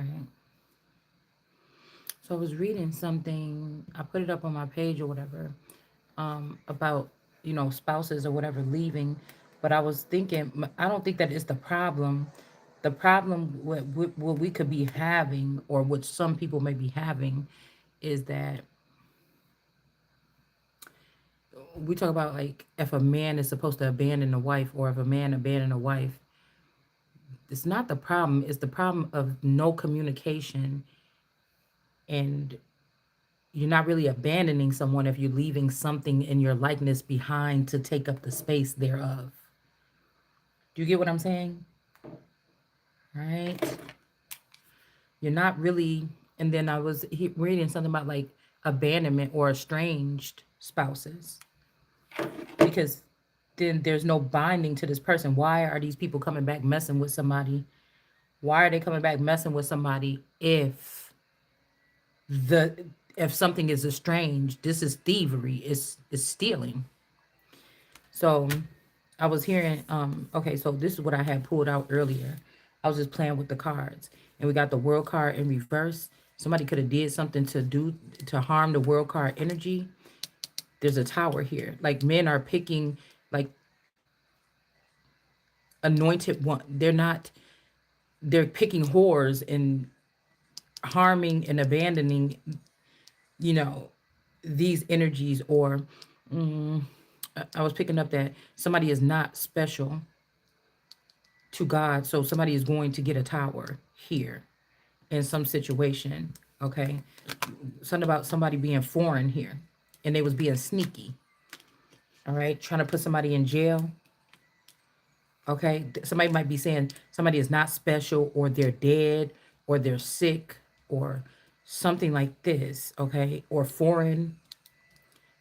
right. So I was reading something. I put it up on my page or whatever, about spouses or whatever leaving. But I was thinking, I don't think that is the problem. The problem what we could be having, or what some people may be having, is that we talk about, like, if a man is supposed to abandon a wife, or if a man abandon a wife. It's not the problem. It's the problem of no communication, and you're not really abandoning someone if you're leaving something in your likeness behind to take up the space thereof. Do you get what I'm saying? Right? You're not really. And then I was reading something about, like, abandonment or estranged spouses, because then there's no binding to this person. Why are these people coming back messing with somebody? Why are they coming back messing with somebody the if something is estranged? This is thievery. It's stealing. So I was hearing, okay, so this is what I had pulled out earlier. I was just playing with the cards, and we got the world card in reverse. Somebody could have did something to harm the world card energy. There's a tower here. Like, men are picking, like, anointed one. They're picking whores and harming and abandoning, you know, these energies. Or I was picking up that somebody is not special to God. So somebody is going to get a tower here in some situation. Okay. Something about somebody being foreign here, and they was being sneaky. All right. Trying to put somebody in jail. Okay. Somebody might be saying somebody is not special, or they're dead, or they're sick, or something like this. Okay. Or foreign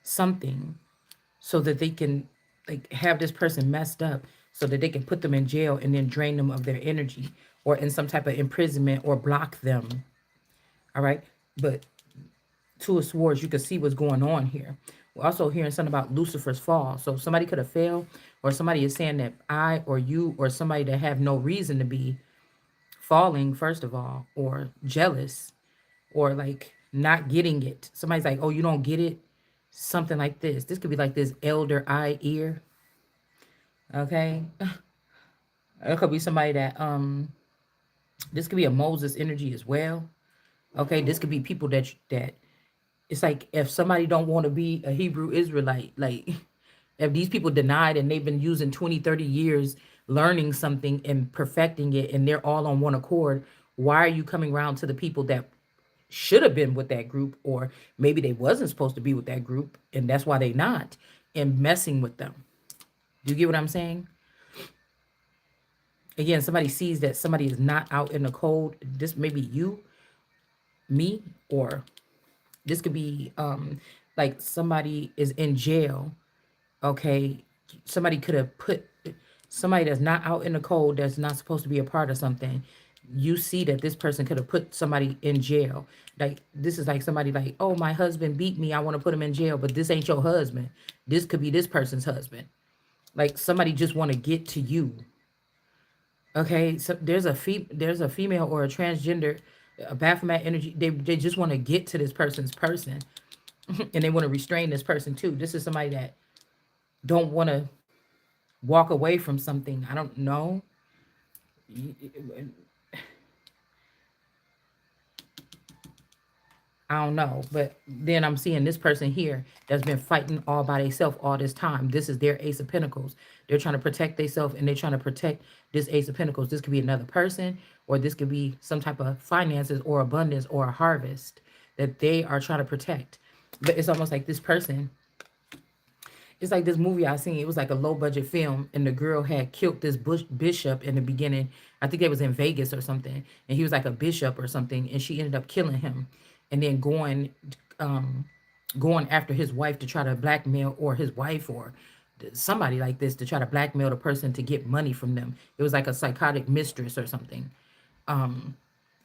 something, so that they can, like, have this person messed up, so that they can put them in jail and then drain them of their energy, or in some type of imprisonment, or block them. All right. But Two of Swords, you can see what's going on here. We're also hearing something about Lucifer's fall. So somebody could have failed, or somebody is saying that I or you or somebody that have no reason to be falling, first of all, or jealous, or, like, not getting it. Somebody's like, oh, you don't get it? Something like this. This could be like this elder eye ear. Okay. It could be somebody that this could be a Moses energy as well. Okay, this could be people that it's like, if somebody don't want to be a Hebrew Israelite, like, if these people denied and they've been using 20, 30 years learning something and perfecting it, and they're all on one accord, why are you coming around to the people that should have been with that group, or maybe they wasn't supposed to be with that group, and that's why they not, and messing with them? Do you get what I'm saying? Again, somebody sees that somebody is not out in the cold. This may be you, me, or this could be like somebody is in jail. Okay, somebody could have put somebody that's not out in the cold, that's not supposed to be a part of something. You see that this person could have put somebody in jail. Like, this is like somebody like, oh, my husband beat me, I want to put him in jail, but this ain't your husband. This could be this person's husband. Like, somebody just want to get to you. Okay, so there's a female or a transgender, a Baphomet energy. They just want to get to this person's person, and they want to restrain this person too. This is somebody that don't want to walk away from something. I don't know. I don't know. But then I'm seeing this person here that's been fighting all by themselves all this time. This is their Ace of Pentacles. They're trying to protect themselves, and they're trying to protect this Ace of Pentacles. This could be another person, or this could be some type of finances or abundance or a harvest that they are trying to protect. But it's almost like this person, it's like this movie I seen. It was like a low budget film, and the girl had killed this bishop in the beginning. I think it was in Vegas or something, and he was like a bishop or something, and she ended up killing him, and then um, going after his wife to try to blackmail, or his wife, or somebody like this, to try to blackmail the person to get money from them. It was like a psychotic mistress or something. And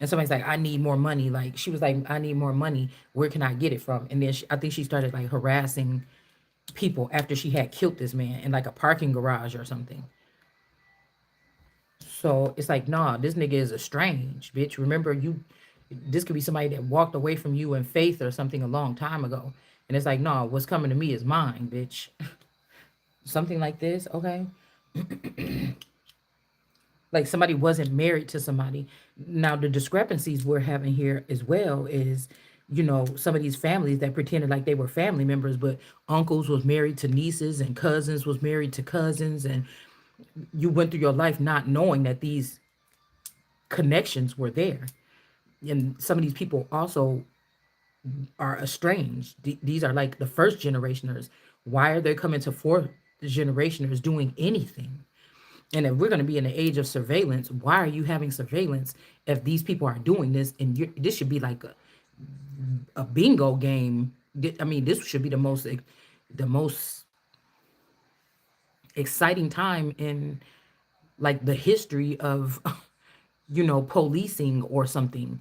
somebody's like, I need more money. Like, she was like, I need more money. Where can I get it from? And then I think she started, like, harassing people after she had killed this man in, like, a parking garage or something. So it's like, nah, this nigga is estranged, bitch. Remember, this could be somebody that walked away from you in faith or something a long time ago. And it's like, nah, what's coming to me is mine, bitch. Something like this, okay? Like somebody wasn't married to somebody. Now, the discrepancies we're having here as well is, some of these families that pretended like they were family members, but uncles was married to nieces and cousins was married to cousins. And you went through your life not knowing that these connections were there. And some of these people also are estranged. These are like the first generationers. Why are they coming to fourth generationers doing anything? And if we're going to be in the age of surveillance, why are you having surveillance if these people are doing this? And this should be like a bingo game. I mean, this should be the most exciting time in like the history of policing or something.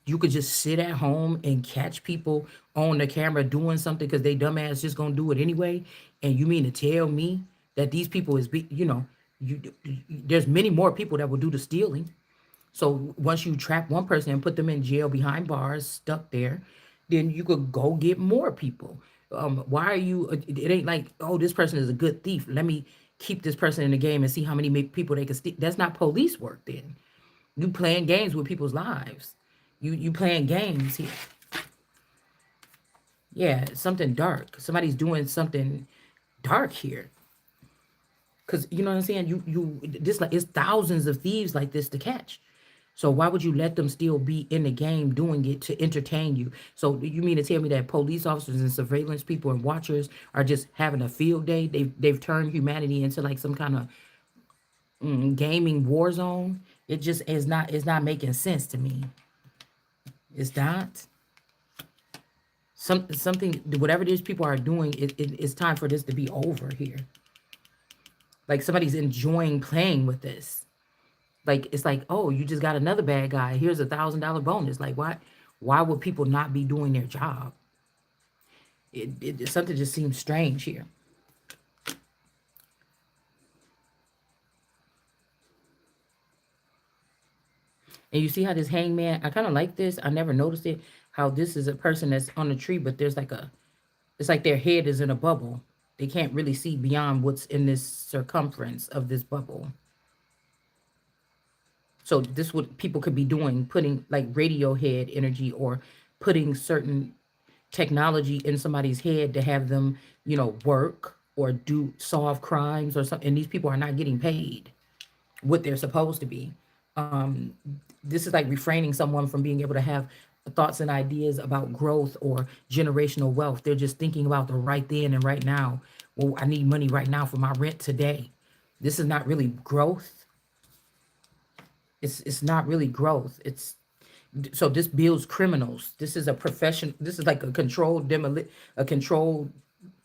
You could just sit at home and catch people on the camera doing something because they dumbass just gonna do it anyway. And you mean to tell me that these people you, there's many more people that will do the stealing. So once you trap one person and put them in jail behind bars, stuck there, then you could go get more people. Why are you? It ain't like, oh, this person is a good thief. Let me keep this person in the game and see how many people they can steal. That's not police work. Then you playing games with people's lives. You playing games here. Yeah, something dark. Somebody's doing something dark here. Cause you know what I'm saying? This like it's thousands of thieves like this to catch. So why would you let them still be in the game doing it to entertain you? So you mean to tell me that police officers and surveillance people and watchers are just having a field day? They've turned humanity into like some kind of gaming war zone. It just is not making sense to me. It's not something whatever these people are doing. It's time for this to be over here. Like somebody's enjoying playing with this. Like it's like, oh, you just got another bad guy. Here's $1,000 bonus. Like why would people not be doing their job? Something just seems strange here. And you see how this hangman, I kind of like this. I never noticed it. How this is a person that's on a tree, but there's like it's like their head is in a bubble. They can't really see beyond what's in this circumference of this bubble. So this what people could be doing, putting like radio head energy or putting certain technology in somebody's head to have them, work or do solve crimes or something. And these people are not getting paid what they're supposed to be. Um, this is like refraining someone from being able to have thoughts and ideas about growth or generational wealth. They're just thinking about the right then and right now. Well, I need money right now for my rent today. This is not really growth. It's not really growth. So this builds criminals. This is a profession. This is like a controlled a controlled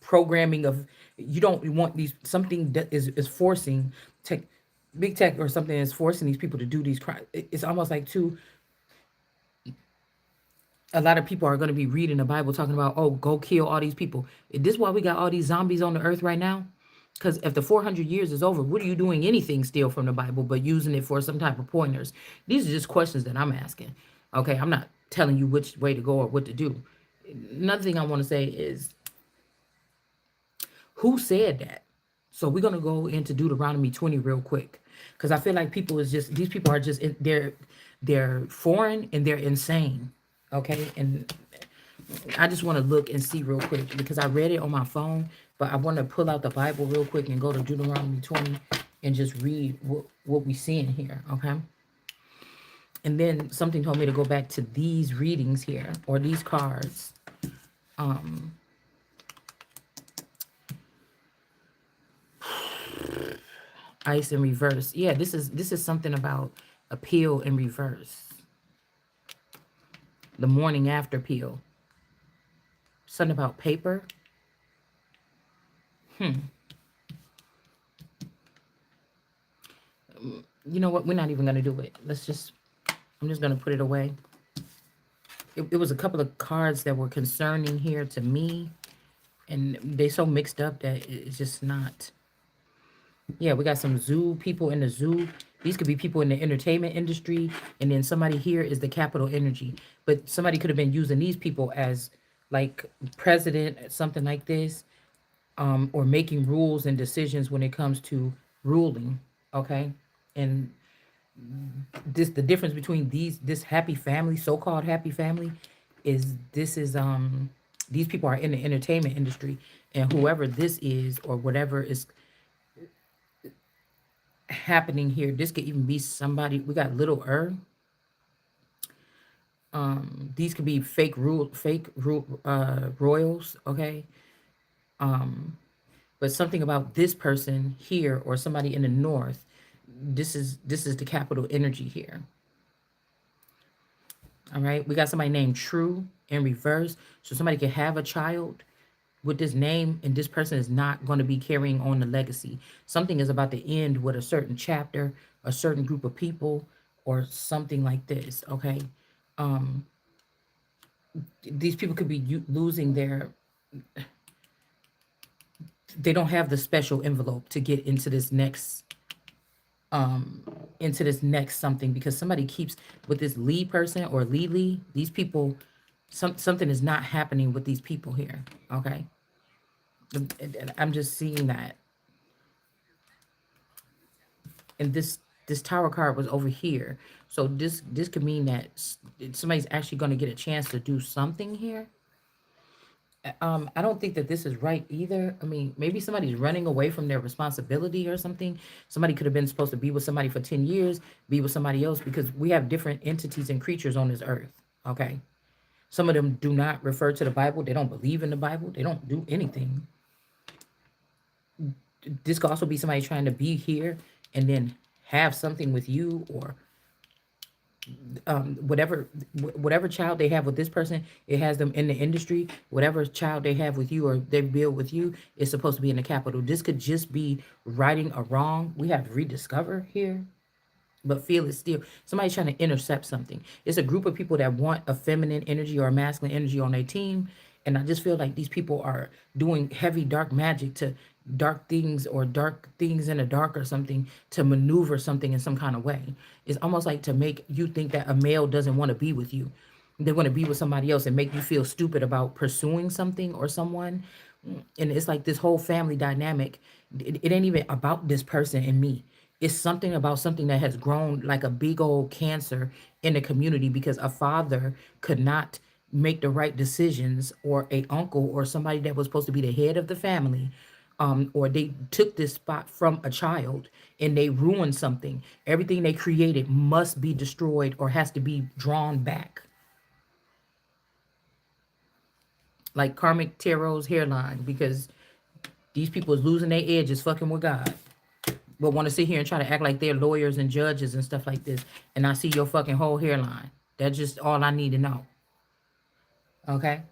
programming of. You don't want these something that is forcing tech, big tech or something is forcing these people to do these crimes. It's almost like too. A lot of people are going to be reading the Bible talking about, oh, go kill all these people. Is this why we got all these zombies on the earth right now? Because if the 400 years is over, what are you doing anything still from the Bible but using it for some type of pointers? These are just questions that I'm asking. Okay, I'm not telling you which way to go or what to do. Another thing I want to say is who said that? So we're gonna go into Deuteronomy 20 real quick. Because I feel like these people are just they're foreign and they're insane. Okay. And I just want to look and see real quick because I read it on my phone, but I want to pull out the Bible real quick and go to Deuteronomy 20 and just read what we see in here. Okay. And then something told me to go back to these readings here or these cards. Ice in reverse. Yeah, this is something about a peel in reverse. The morning after peel. Something about paper. You know what? We're not even gonna do it. I'm just gonna put it away. It was a couple of cards that were concerning here to me, and they so mixed up that it's just not. Yeah, we got some zoo people in the zoo. These could be people in the entertainment industry, and then somebody here is the capital energy. But somebody could have been using these people as like president, something like this, or making rules and decisions when it comes to ruling. Okay, and this the difference between this happy family, so-called happy family, is this is these people are in the entertainment industry, and whoever this is or whatever is happening here, this could even be somebody. We got little these could be fake rule royals. Okay, but something about this person here or somebody in the north, this is the capital energy here. All right, we got somebody named True in reverse, so somebody can have a child with this name, and this person is not going to be carrying on the legacy. Something is about to end with a certain chapter, a certain group of people, or something like this. Okay, these people could be losing their. They don't have the special envelope to get into this next something, because somebody keeps with this Lee person or Lee. These people, something is not happening with these people here. Okay, and I'm just seeing that, and this tower card was over here, so this could mean that somebody's actually going to get a chance to do something here. I don't think that this is right either. I mean, maybe somebody's running away from their responsibility or something. Somebody could have been supposed to be with somebody for 10 years, be with somebody else, because we have different entities and creatures on this earth. Okay. Some of them do not refer to the Bible. They don't believe in the Bible. They don't do anything. This could also be somebody trying to be here and then have something with you, or whatever child they have with this person, it has them in the industry. Whatever child they have with you or they build with you is supposed to be in the capital. This could just be righting a wrong. We have to rediscover here, but feel it still. Somebody's trying to intercept something. It's a group of people that want a feminine energy or a masculine energy on their team. And I just feel like these people are doing heavy dark magic to dark things in the dark or something, to maneuver something in some kind of way. It's almost like to make you think that a male doesn't want to be with you. They want to be with somebody else and make you feel stupid about pursuing something or someone. And it's like this whole family dynamic. It ain't even about this person and me. It's something about something that has grown like a big old cancer in the community, because a father could not make the right decisions, or a uncle or somebody that was supposed to be the head of the family, or they took this spot from a child and they ruined something. Everything they created must be destroyed or has to be drawn back, like karmic tarot's hairline, because these people is losing their edges fucking with God, but want to sit here and try to act like they're lawyers and judges and stuff like this. And I see your fucking whole hairline. That's just all I need to know. Okay?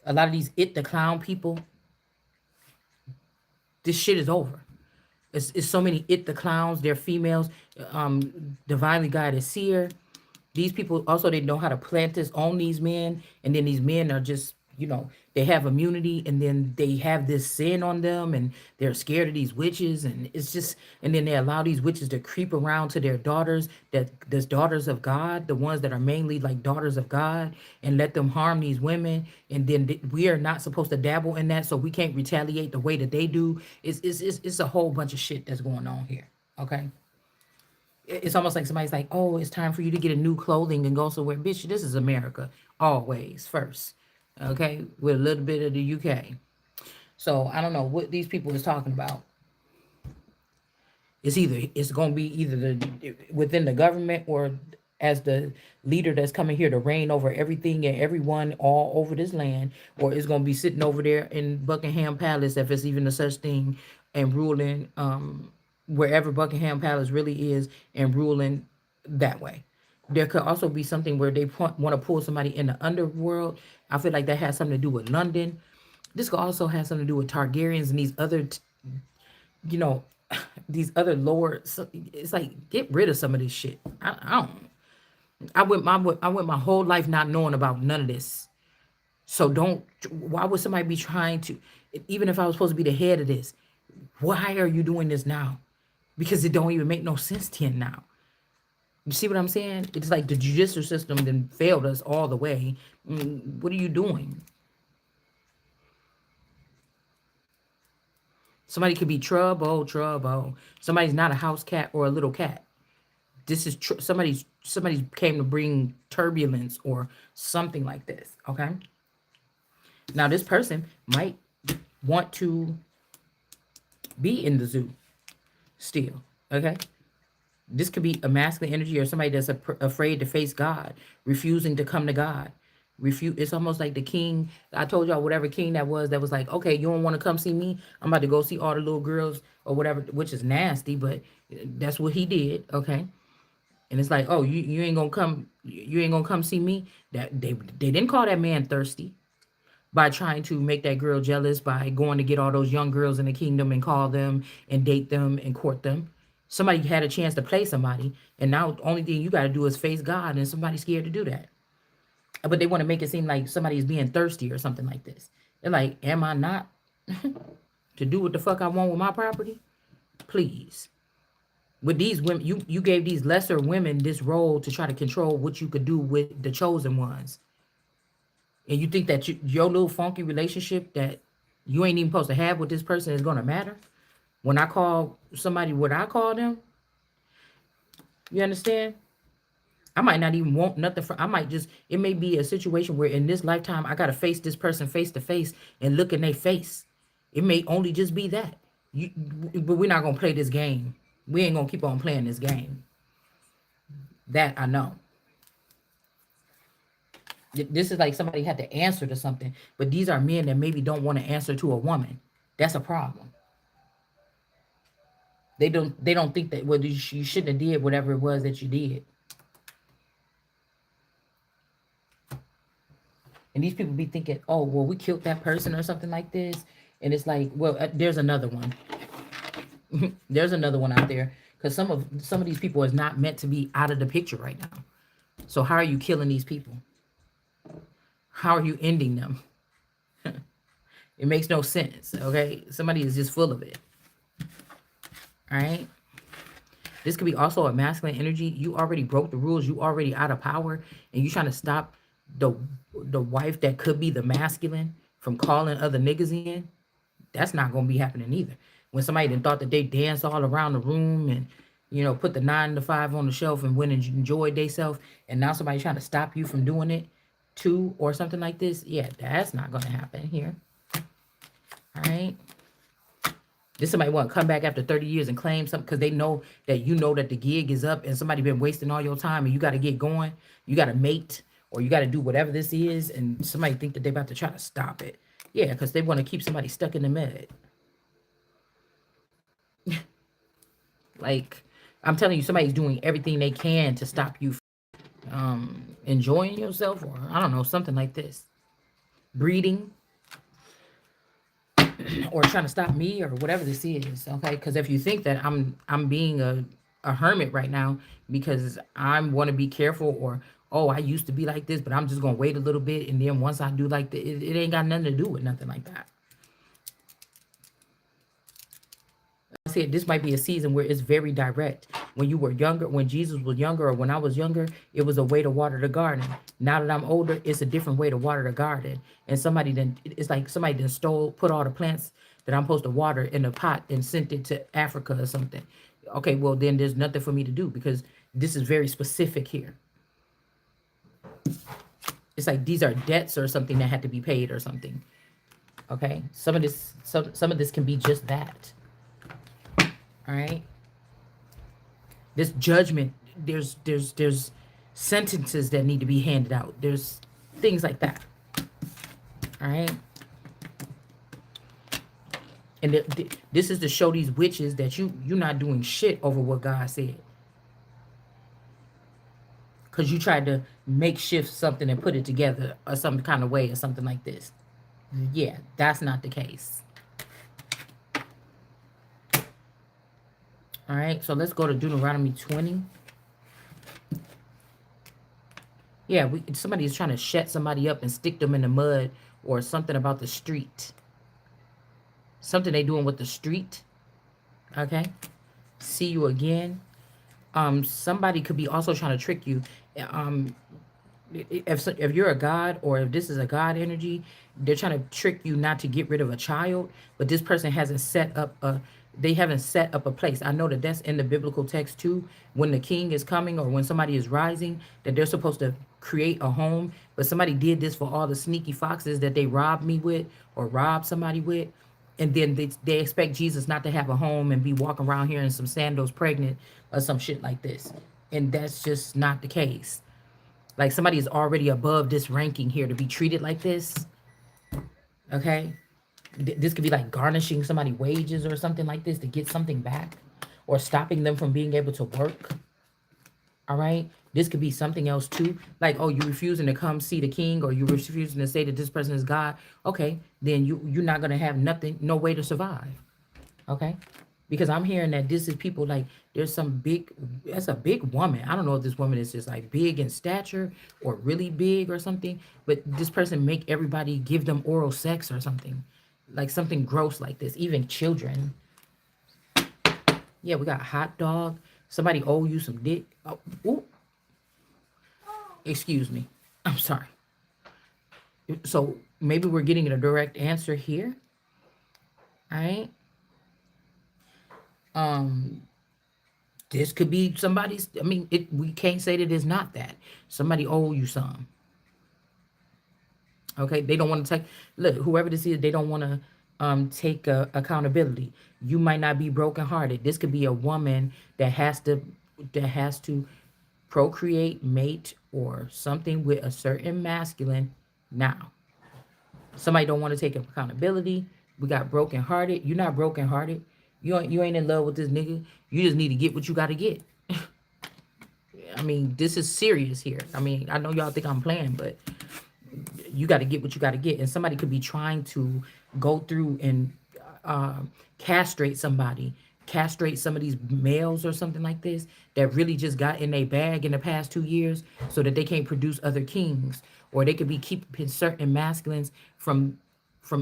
A lot of these the clown people, this shit is over. It's so many the clowns. They're females, divinely guided seer. These people also, they know how to plant this on these men, and then these men are just, they have immunity, and then they have this sin on them, and they're scared of these witches, and it's just, and then they allow these witches to creep around to their daughters, that there's daughters of God, the ones that are mainly like daughters of God, and let them harm these women, and then we are not supposed to dabble in that, so we can't retaliate the way that they do. It's a whole bunch of shit that's going on here. Okay, it's almost like somebody's like, oh, it's time for you to get a new clothing and go somewhere. Bitch, this is America. Always first. Okay? With a little bit of the UK. So I don't know what these people is talking about. It's going to be either within the government, or as the leader that's coming here to reign over everything and everyone all over this land, or it's going to be sitting over there in Buckingham Palace, if it's even a such thing, and ruling wherever Buckingham Palace really is, and ruling that way. There could also be something where they want to pull somebody in the underworld. I feel like that has something to do with London. This could also have something to do with Targaryens and these other you know, these other lords. It's like, get rid of some of this shit. I don't. I went my whole life not knowing about none of this. So don't. Why would somebody be trying to? Even if I was supposed to be the head of this, why are you doing this now? because it don't even make no sense to you now. You see what I'm saying? It's like the judicial system then failed us all the way. What are you doing? Somebody could be trouble, trouble. Somebody's not a house cat or a little cat. This is somebody's came to bring turbulence or something like this. Okay. Now this person might want to be in the zoo still. Okay. This could be a masculine energy or somebody that's afraid to face God, refusing to come to God. Refuse. It's almost like the king. I told y'all whatever king that was like, okay, you don't want to come see me. I'm about to go see all the little girls or whatever, which is nasty, but that's what he did. Okay. And it's like, oh, you ain't gonna come, you ain't gonna come see me. That they didn't call that man thirsty by trying to make that girl jealous by going to get all those young girls in the kingdom and call them and date them and court them. Somebody had a chance to play somebody, and now the only thing you got to do is face God, and somebody's scared to do that. But they want to make it seem like somebody is being thirsty or something like this. They're like, am I not to do what the fuck I want with my property? Please. With these women, you gave these lesser women this role to try to control what you could do with the chosen ones. And you think that your little funky relationship that you ain't even supposed to have with this person is going to matter? When I call somebody what I call them, you understand? I might not even want nothing I might just, it may be a situation where in this lifetime, I got to face this person face to face and look in their face. It may only just be that. But we're not going to play this game. We ain't going to keep on playing this game. That I know. This is like somebody had to answer to something, but these are men that maybe don't want to answer to a woman. That's a problem. They don't think that, well, you shouldn't have did whatever it was that you did. And these people be thinking, oh, well, we killed that person or something like this. And it's like, well, there's another one. There's another one out there. Because some of these people is not meant to be out of the picture right now. So how are you killing these people? How are you ending them? It makes no sense, okay? Somebody is just full of it. All right? This could be also a masculine energy. You already broke the rules. You already out of power. And you trying to stop the wife that could be the masculine from calling other niggas in. That's not going to be happening either. When somebody done thought that they danced all around the room and, you know, put the 9 to 5 on the shelf and went and enjoyed themselves, and now somebody trying to stop you from doing it too or something like this, yeah, that's not going to happen here. All right. This somebody want to come back after 30 years and claim something because they know that you know that the gig is up and somebody been wasting all your time and you got to get going. You got to mate or you got to do whatever this is, and somebody think that they about to try to stop it. Yeah, because they want to keep somebody stuck in the mud. Like, I'm telling you, somebody's doing everything they can to stop you from enjoying yourself, or I don't know, something like this. Breeding, or trying to stop me, or whatever this is, okay? Because if you think that I'm being a hermit right now because I want to be careful, or oh, I used to be like this, but I'm just gonna wait a little bit, and then once I do like that, it ain't got nothing to do with nothing like that. I said this might be a season where it's very direct. When you were younger, when Jesus was younger, or when I was younger, it was a way to water the garden. Now that I'm older, it's a different way to water the garden. And somebody then, it's like somebody then put all the plants that I'm supposed to water in a pot and sent it to Africa or something. Okay, well then there's nothing for me to do because this is very specific here. It's like these are debts or something that had to be paid or something. Okay, some of this can be just that. All right. This judgment, there's sentences that need to be handed out. There's things like that. All right. And this is to show these witches that you're not doing shit over what God said. Because you tried to make shift something and put it together or some kind of way or something like this. Yeah, that's not the case. All right, so let's go to Deuteronomy 20. Yeah, somebody is trying to shut somebody up and stick them in the mud, or something about the street. Something they doing with the street. Okay. see you again. Somebody could be also trying to trick you. Um, if you're a god, or if this is a god energy, they're trying to trick you not to get rid of a child, but this person hasn't set up a they haven't set up a place. I know that that's in the biblical text too. When the king is coming, or when somebody is rising, that they're supposed to create a home, but somebody did this for all the sneaky foxes that they robbed me with, or robbed somebody with. And then they expect Jesus not to have a home and be walking around here in some sandals pregnant or some shit like this. And that's just not the case. Like, somebody is already above this ranking here to be treated like this. Okay. This could be like garnishing somebody's wages or something like this to get something back, or stopping them from being able to work. All right. This could be something else too. Like, oh, you refusing to come see the king, or you refusing to say that this person is God. Okay. Then you're not gonna have nothing, no way to survive. Okay. Because I'm hearing that this is people like, there's some big, that's a big woman. I don't know if this woman is just like big in stature or really big or something, but this person make everybody give them oral sex or something. Like something gross like this, even children. Yeah, we got hot dog. Somebody owe you some dick. Oh, ooh, excuse me. I'm sorry. So maybe we're getting a direct answer here. All right. Um, this could be somebody's. I mean, we can't say that it's not that. Somebody owe you some. Okay, they don't want to take. Look, whoever this is, they don't want to take accountability. You might not be brokenhearted. This could be a woman that has to procreate, mate, or something with a certain masculine. Now, somebody don't want to take accountability. We got brokenhearted. You're not brokenhearted. You ain't in love with this nigga. You just need to get what you got to get. I mean, this is serious here. I mean, I know y'all think I'm playing, but you got to get what you got to get. And somebody could be trying to go through and uh, castrate somebody, castrate some of these males or something like this that really just got in a bag in the past 2 years, so that they can't produce other kings, or they could be keeping certain masculines from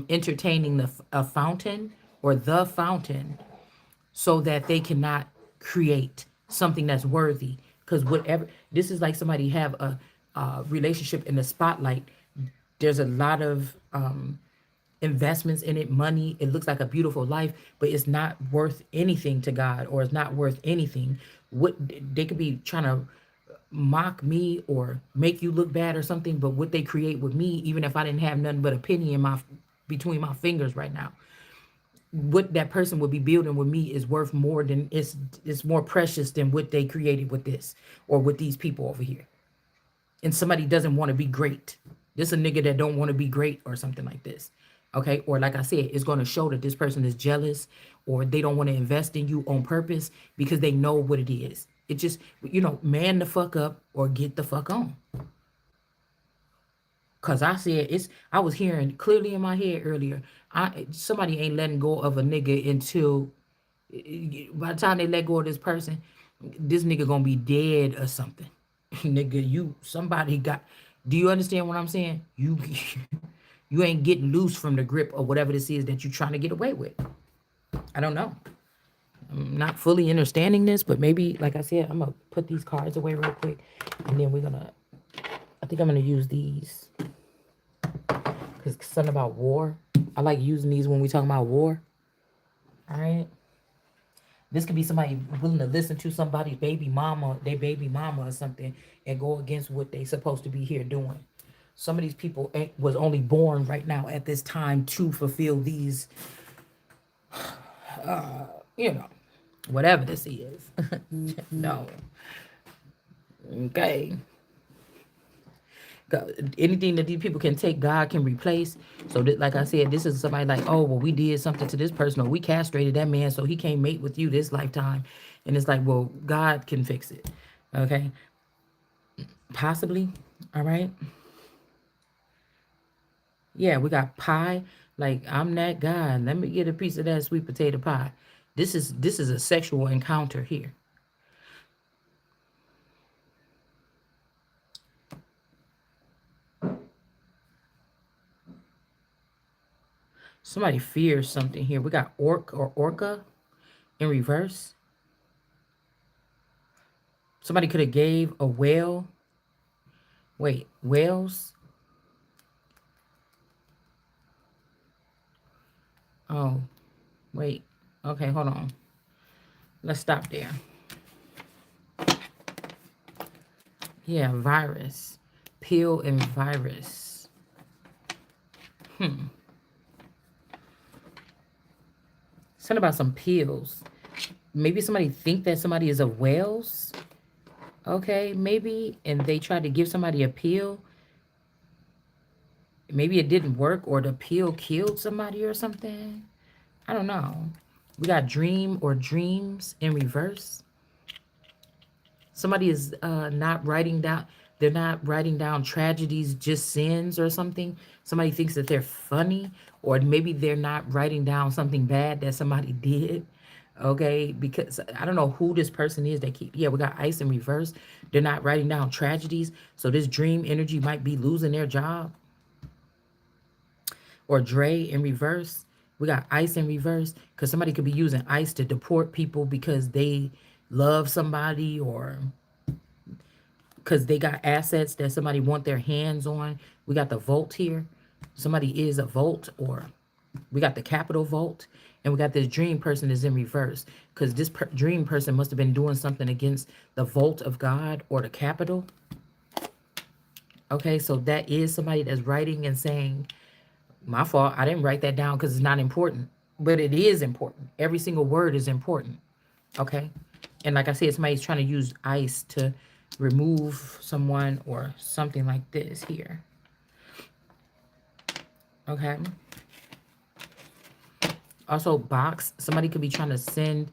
entertaining a fountain, or the fountain, so that they cannot create something that's worthy. Because whatever, this is like somebody have a relationship in the spotlight. There's a lot of investments in it, money. It looks like a beautiful life, but it's not worth anything to God, or it's not worth anything. What they could be trying to mock me or make you look bad or something, but what they create with me, even if I didn't have nothing but a penny in my between my fingers right now, what that person would be building with me is worth more than it's more precious than what they created with this, or with these people over here. And somebody doesn't want to be great. This a nigga that don't want to be great or something like this. Okay. Or like I said, it's going to show that this person is jealous, or they don't want to invest in you on purpose because they know what it is. It just, man the fuck up or get the fuck on. Cause I said I was hearing clearly in my head earlier. Somebody ain't letting go of a nigga until by the time they let go of this person, this nigga gonna be dead or something. Nigga, somebody got. Do you understand what I'm saying? You ain't getting loose from the grip of whatever this is that you're trying to get away with. I don't know. I'm not fully understanding this, but maybe, like I said, I'm gonna put these cards away real quick, and then we're gonna. I think I'm gonna use these because it's something about war. I like using these when we talking about war. All right. This could be somebody willing to listen to somebody's baby mama, their baby mama or something, and go against what they supposed to be here doing. Some of these people was only born right now at this time to fulfill these, you know, whatever this is. No. Okay. Anything that these people can take, God can replace. So that, like I said, this is somebody like, oh, well, we did something to this person, or we castrated that man so he can't mate with you this lifetime. And it's like, well, God can fix it. Okay. Possibly. All right. Yeah, we got pie. Like, I'm that guy. Let me get a piece of that sweet potato pie. This is a sexual encounter here. Somebody fears something here. We got orc or orca in reverse. Somebody could have gave a whale. Wait, whales? Oh, wait. Okay, hold on. Let's stop there. Yeah, virus. Pill and virus. Something about some pills. Maybe somebody think that somebody is a whales. Okay, maybe. And they tried to give somebody a pill. Maybe it didn't work or the pill killed somebody or something. I don't know. We got dream or dreams in reverse. Somebody is not writing down, they're not writing down tragedies, just sins or something. Somebody thinks that they're funny, or maybe they're not writing down something bad that somebody did. Okay, because I don't know who this person is that keep, yeah, we got ice in reverse. They're not writing down tragedies. So this dream energy might be losing their job. Or Dre in reverse. We got ice in reverse because somebody could be using ice to deport people because they love somebody or because they got assets that somebody want their hands on. We got the vault here. Somebody is a vault, or we got the capital vault, and we got this dream person is in reverse because this dream person must have been doing something against the vault of God or the capital. Okay, so that is somebody that's writing and saying, my fault, I didn't write that down because it's not important. But it is important. Every single word is important. Okay? And like I said, somebody's trying to use ice to remove someone or something like this here. Okay? Also, box. Somebody could be trying to send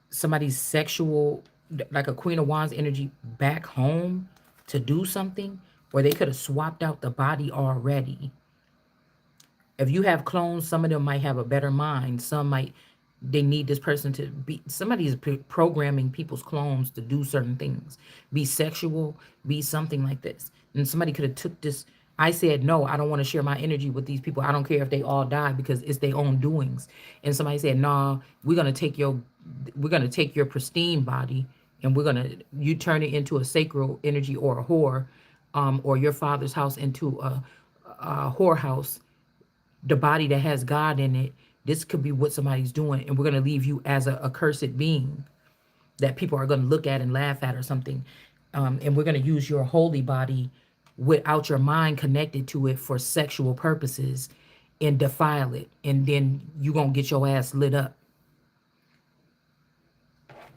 somebody's sexual, like a Queen of Wands energy, back home to do something, or they could have swapped out the body already. If you have clones, some of them might have a better mind. Some might, they need this person to be, somebody is programming people's clones to do certain things, be sexual, be something like this. And somebody could have took this. I said, no, I don't want to share my energy with these people. I don't care if they all die because it's their own doings. And somebody said, nah, we're going to take your pristine body and you turn it into a sacral energy or a whore, or your father's house into a whorehouse, the body that has God in it. This could be what somebody's doing, and we're going to leave you as a accursed being that people are going to look at and laugh at or something. And we're going to use your holy body without your mind connected to it for sexual purposes and defile it. And then you're going to get your ass lit up.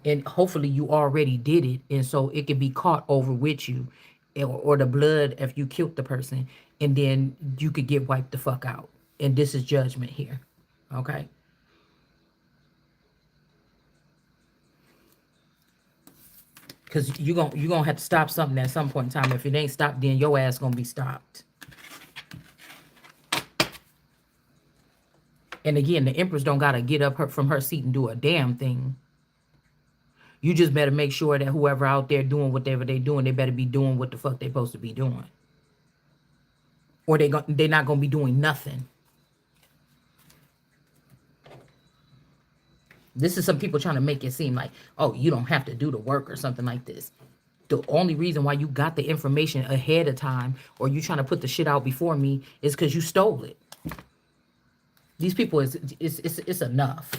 And hopefully you already did it. And so it can be caught over with you, or the blood if you killed the person. And then you could get wiped the fuck out. And this is judgment here. Okay? Because you gonna have to stop something at some point in time. If it ain't stopped, then your ass gonna be stopped. And again, the Empress don't gotta get up from her seat and do a damn thing. You just better make sure that whoever out there doing whatever they doing, they better be doing what the fuck they supposed to be doing. Or they're not gonna be doing nothing. This is some people trying to make it seem like, oh, you don't have to do the work or something like this. The only reason why you got the information ahead of time, or you trying to put the shit out before me, is because you stole it. These people it's enough.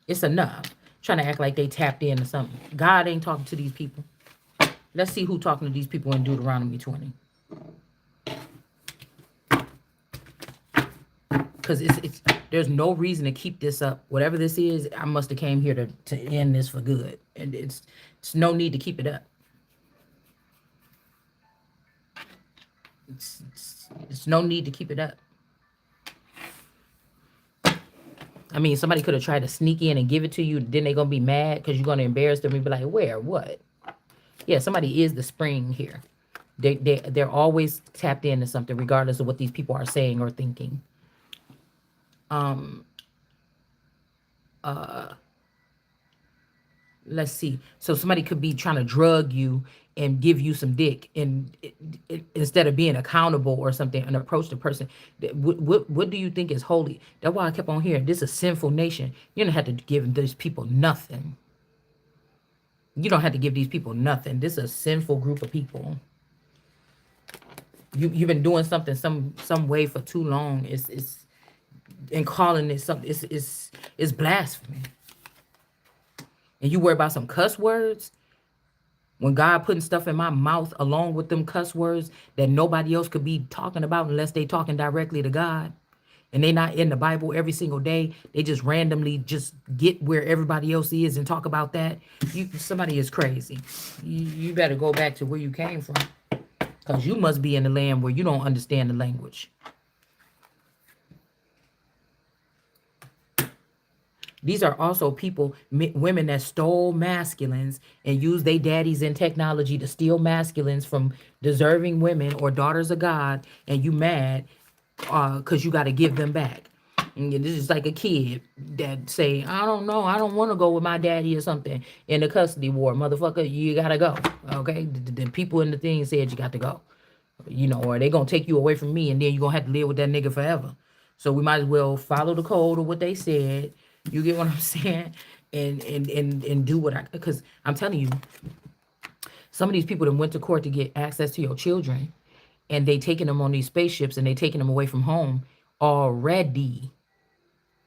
It's enough. Trying to act like they tapped in or something. God ain't talking to these people. Let's see who talking to these people in Deuteronomy 20. Because there's no reason to keep this up. Whatever this is, I must have came here to end this for good. And it's no need to keep it up. It's no need to keep it up. I mean, somebody could have tried to sneak in and give it to you. Then they're going to be mad because you're going to embarrass them and be like, where? What? Yeah, somebody is the spring here. They're always tapped into something, regardless of what these people are saying or thinking. Let's see. So somebody could be trying to drug you and give you some dick, and instead of being accountable or something, and approach the person. What do you think is holy? That's why I kept on hearing, this is a sinful nation. You don't have to give these people nothing. You don't have to give these people nothing. This is a sinful group of people. You've been doing something some way for too long. It's and calling it something. It's blasphemy. And you worry about some cuss words when God putting stuff in my mouth along with them cuss words that nobody else could be talking about unless they talking directly to God. And they not in the Bible every single day. They just randomly just get where everybody else is and talk about that. Somebody is crazy. You better go back to where you came from. Because you must be in the land where you don't understand the language. These are also people, women that stole masculines and used their daddies in technology to steal masculines from deserving women or daughters of God, and you mad because you got to give them back. And this is like a kid that say, I don't know, I don't want to go with my daddy or something in the custody war. Motherfucker, you got to go. Okay? The people in the thing said you got to go. Or they going to take you away from me and then you're going to have to live with that nigga forever. So we might as well follow the code of what they said. You get what I'm saying? And do what because I'm telling you, some of these people that went to court to get access to your children and they taking them on these spaceships and they taking them away from home already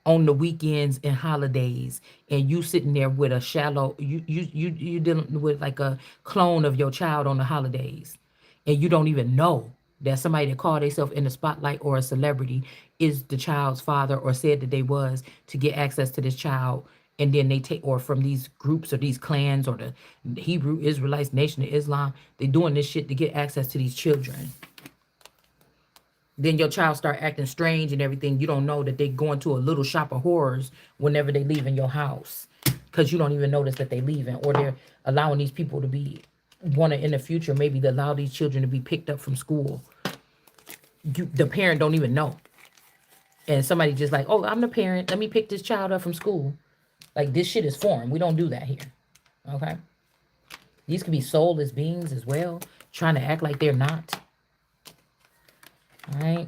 on the weekends and holidays, and you sitting there with a shallow you dealing with like a clone of your child on the holidays, and you don't even know that somebody that called themselves in the spotlight or a celebrity is the child's father or said that they was to get access to this child. And then they take, or from these groups or these clans or the Hebrew Israelites, Nation of Islam, they doing this shit to get access to these children. Then your child start acting strange and everything. You don't know that they going to a little shop of horrors whenever they leave in your house, because you don't even notice that they leaving, or they're allowing these people to be want to in the future maybe to allow these children to be picked up from school. The parent don't even know, and somebody just like, oh, I'm the parent, let me pick this child up from school. Like, this shit is foreign. We don't do that here. Okay, these could be soulless beings as well, trying to act like they're not. All right.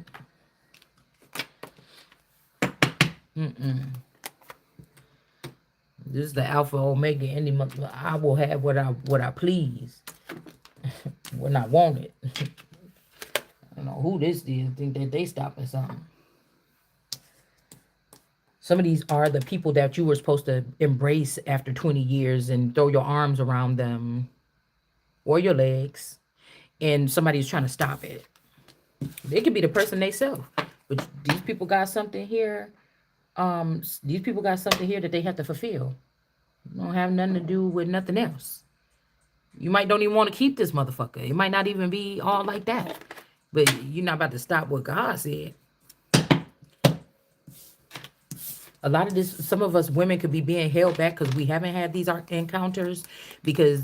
This is the Alpha Omega. Any month, I will have what I please when I want it. I don't know who this is. Think that they stopping something. Some of these are the people that you were supposed to embrace after 20 years and throw your arms around them or your legs, and somebody's trying to stop it. They could be the person they self, but these people got something here. These people got something here that they have to fulfill. Don't have nothing to do with nothing else. You might don't even want to keep this motherfucker. It might not even be all like that. But you're not about to stop what God said. A lot of this, some of us women could be being held back because we haven't had these encounters, because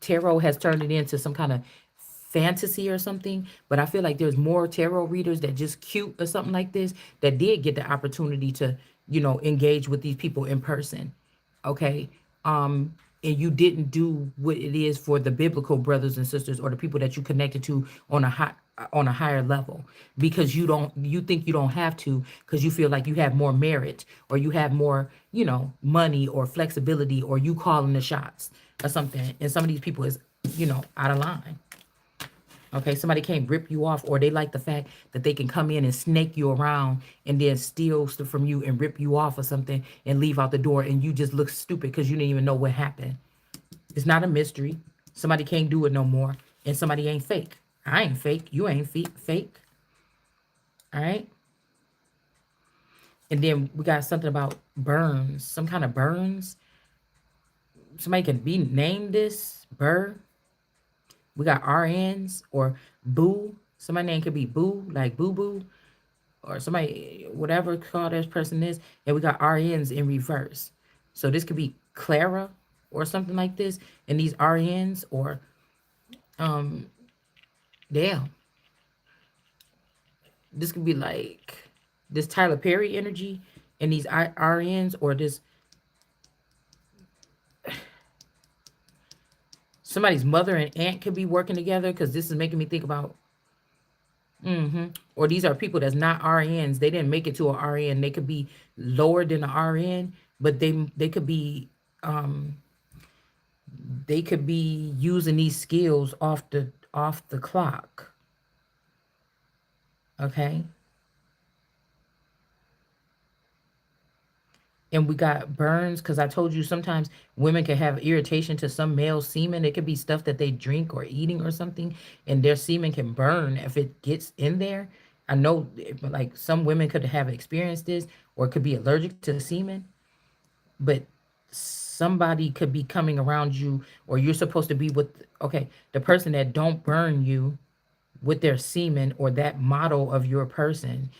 tarot has turned it into some kind of fantasy or something. But I feel like there's more tarot readers that just cute or something like this that did get the opportunity to, engage with these people in person. Okay. And you didn't do what it is for the biblical brothers and sisters or the people that you connected to on a higher level, because you think you don't have to, because you feel like you have more merit or you have more, money or flexibility, or you calling the shots or something. And some of these people is, out of line. Okay, somebody can't rip you off, or they like the fact that they can come in and snake you around and then steal stuff from you and rip you off or something and leave out the door, and you just look stupid because you didn't even know what happened. It's not a mystery. Somebody can't do it no more, and somebody ain't fake. I ain't fake. You ain't fake. All right? And then we got something about burns, some kind of burns. Somebody can be named this, Burr. We got RNs or Boo. Somebody's name could be Boo, like Boo Boo, or somebody, whatever call this person is. And we got RNs in reverse. So this could be Clara or something like this. And these RNs, or damn, this could be like this Tyler Perry energy and these RNs, or this somebody's mother and aunt could be working together, because this is making me think about or these are people that's not RNs. They didn't make it to a RN. They could be lower than a RN, but they could be They could be using these skills off the clock. Okay. And we got burns because I told you sometimes women can have irritation to some male semen. It could be stuff that they drink or eating or something, and their semen can burn if it gets in there. I know, like some women could have experienced this or could be allergic to semen, but somebody could be coming around you, or you're supposed to be with, okay, the person that don't burn you with their semen or that model of your person.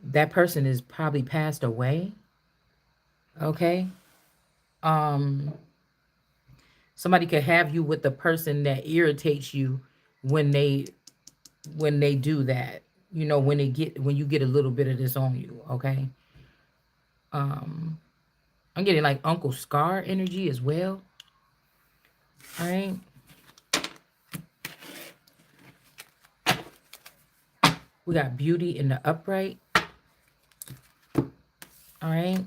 That person is probably passed away. Okay. Um, Somebody could have you with the person that irritates you when they do that. When you get a little bit of this on you, okay? Um, I'm getting like Uncle Scar energy as well. All right. We got beauty in the upright. All right.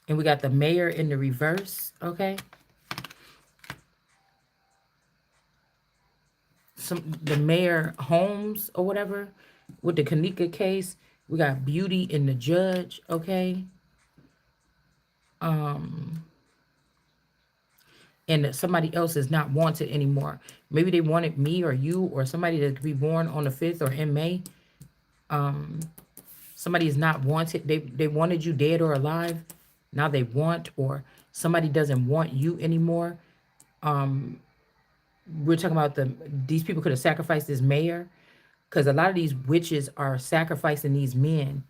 And we got the mayor in the reverse. Okay. The mayor Holmes or whatever with the Kanika case. We got beauty in the judge. Okay. Um and that somebody else is not wanted anymore. Maybe they wanted me or you or somebody that could be born on the 5th or in May. Um, Somebody is not wanted. They wanted you dead or alive. Now they want, or somebody doesn't want you anymore. Um, we're talking about these people could have sacrificed this mayor because a lot of these witches are sacrificing these men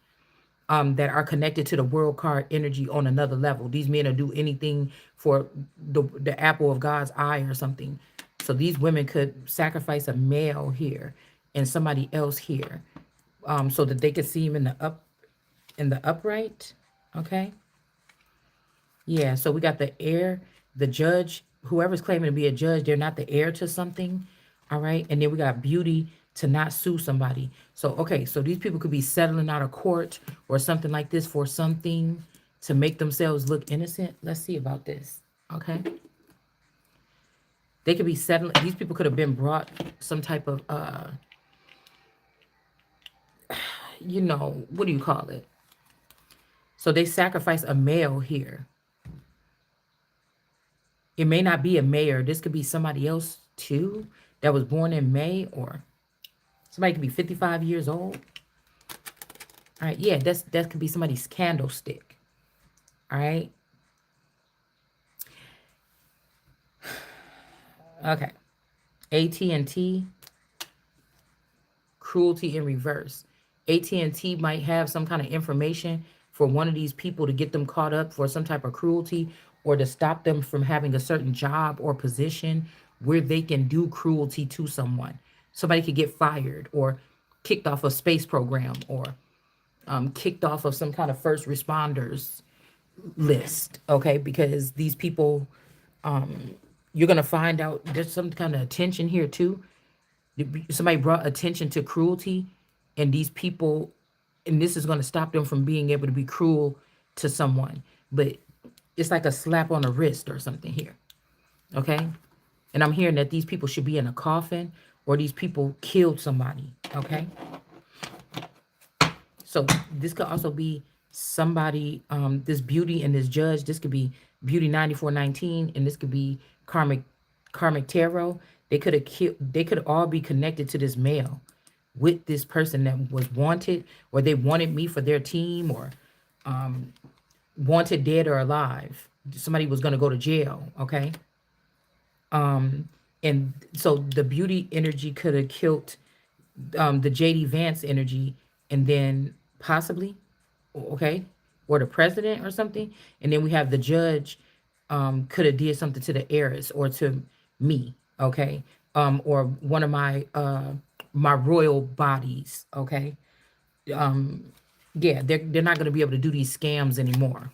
that are connected to the world card energy on another level. These men will do anything for the apple of God's eye or something. So these women could sacrifice a male here and somebody else here, so that they could see him in the upright. Okay. Yeah. So we got the heir, the judge, whoever's claiming to be a judge, they're not the heir to something. All right. And then we got beauty to not sue somebody. So, okay. So these people could be settling out of court or something like this for something to make themselves look innocent. Let's see about this. Okay. They could be settling. These people could have been brought some type of, what do you call it? So they sacrifice a male here. It may not be a mayor. This could be somebody else too that was born in May, or somebody could be 55 years old. All right, yeah, that could be somebody's candlestick. All right. Okay. AT&T, cruelty in reverse. AT&T might have some kind of information for one of these people to get them caught up for some type of cruelty or to stop them from having a certain job or position where they can do cruelty to someone. Somebody could get fired or kicked off a space program or kicked off of some kind of first responders list, okay? Because these people, you're going to find out there's some kind of attention here too. Somebody brought attention to cruelty, and these people, and this is going to stop them from being able to be cruel to someone. But it's like a slap on the wrist or something here, okay? And I'm hearing that these people should be in a coffin or these people killed somebody, okay? So this could also be somebody, this beauty and this judge. This could be beauty 9419, and this could be karmic tarot. They could have killed. They could all be connected to this male, with this person that was wanted, or they wanted me for their team, or wanted dead or alive. Somebody was gonna go to jail. Okay. And so the beauty energy could have killed the JD Vance energy, and then possibly, okay, or the president or something. And then we have the judge could have did something to the heiress or to me, okay, or one of my royal bodies, okay. Yeah, they're not going to be able to do these scams anymore.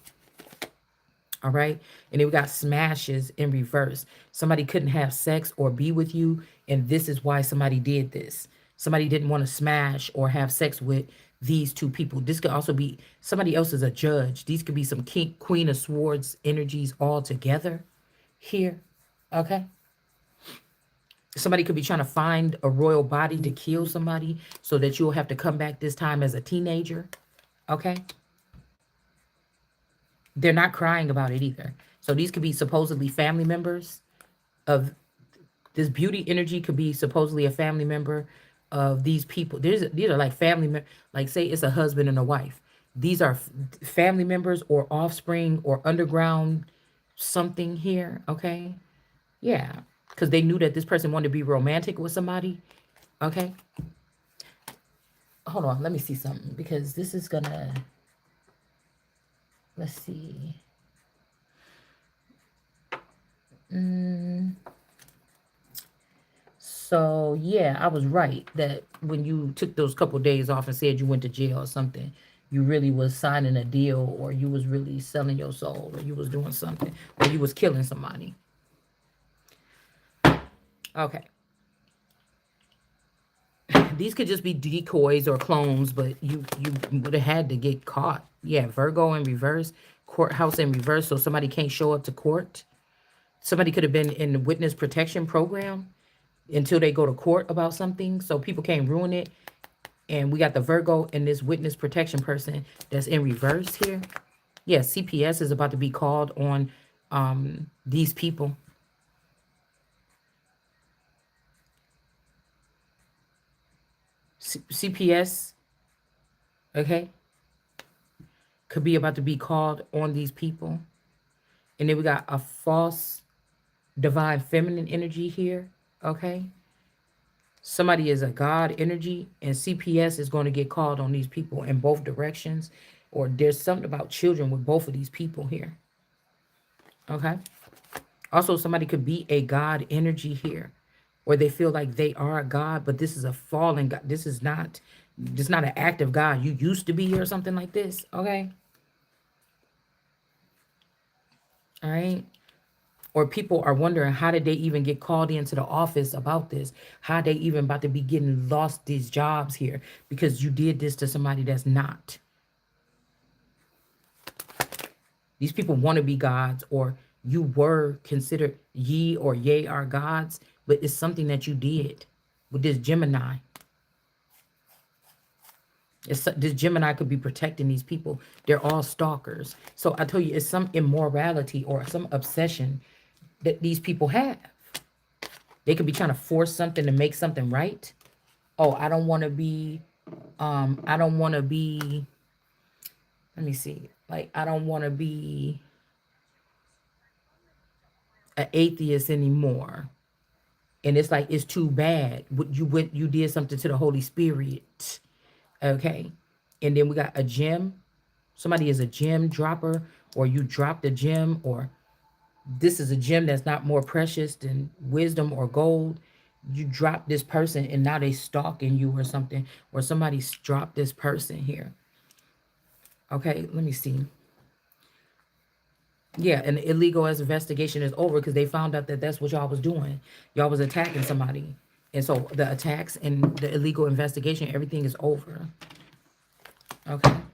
All right. And then we got smashes in reverse. Somebody couldn't have sex or be with you. And this is why somebody did this. Somebody didn't want to smash or have sex with these two people. This could also be somebody else is a judge. These could be some Queen of Swords energies all together here. Okay. Somebody could be trying to find a royal body to kill somebody so that you'll have to come back this time as a teenager. Okay. They're not crying about it either. So these could be supposedly family members of this beauty energy, could be supposedly a family member of these people. These are like like say it's a husband and a wife. These are family members or offspring or underground something here. Okay. Yeah. Because they knew that this person wanted to be romantic with somebody. Okay. Hold on. Let me see something because this is gonna, let's see. Mm, so yeah, I was right that when you took those couple days off and said you went to jail or something, you really was signing a deal, or you was really selling your soul, or you was doing something, or you was killing somebody. Okay. These could just be decoys or clones, but you would have had to get caught. Yeah, Virgo in reverse, courthouse in reverse, so somebody can't show up to court. Somebody could have been in the witness protection program until they go to court about something, so people can't ruin it. And we got the Virgo and this witness protection person that's in reverse here. Yeah, CPS is about to be called on these people. CPS, okay, could be about to be called on these people. And then we got a false divine feminine energy here, okay? Somebody is a God energy, and CPS is going to get called on these people in both directions. Or there's something about children with both of these people here, okay? Also, somebody could be a God energy here, or they feel like they are a God, but this is a fallen God. This is not an active God you used to be, or something like this, okay? All right. Or people are wondering, how did they even get called into the office about this? How they even about to be getting lost these jobs here because you did this to somebody that's not. These people want to be gods, or you were considered, ye or yea are gods, but it's something that you did with this Gemini. This Gemini could be protecting these people. They're all stalkers. So I tell you, it's some immorality or some obsession that these people have. They could be trying to force something to make something right. Oh, I don't want to be, I don't want to be, let me see. Like, I don't want to be an atheist anymore. And it's like, it's too bad. You did something to the Holy Spirit. Okay. And then we got a gem. Somebody is a gem dropper, or you dropped a gem, or this is a gem that's not more precious than wisdom or gold. You drop this person and now they stalking you or something, or somebody's dropped this person here. Okay, let me see. Yeah, an illegal investigation is over because they found out that that's what y'all was doing. Y'all was attacking somebody. And so the attacks and the illegal investigation, everything is over. Okay.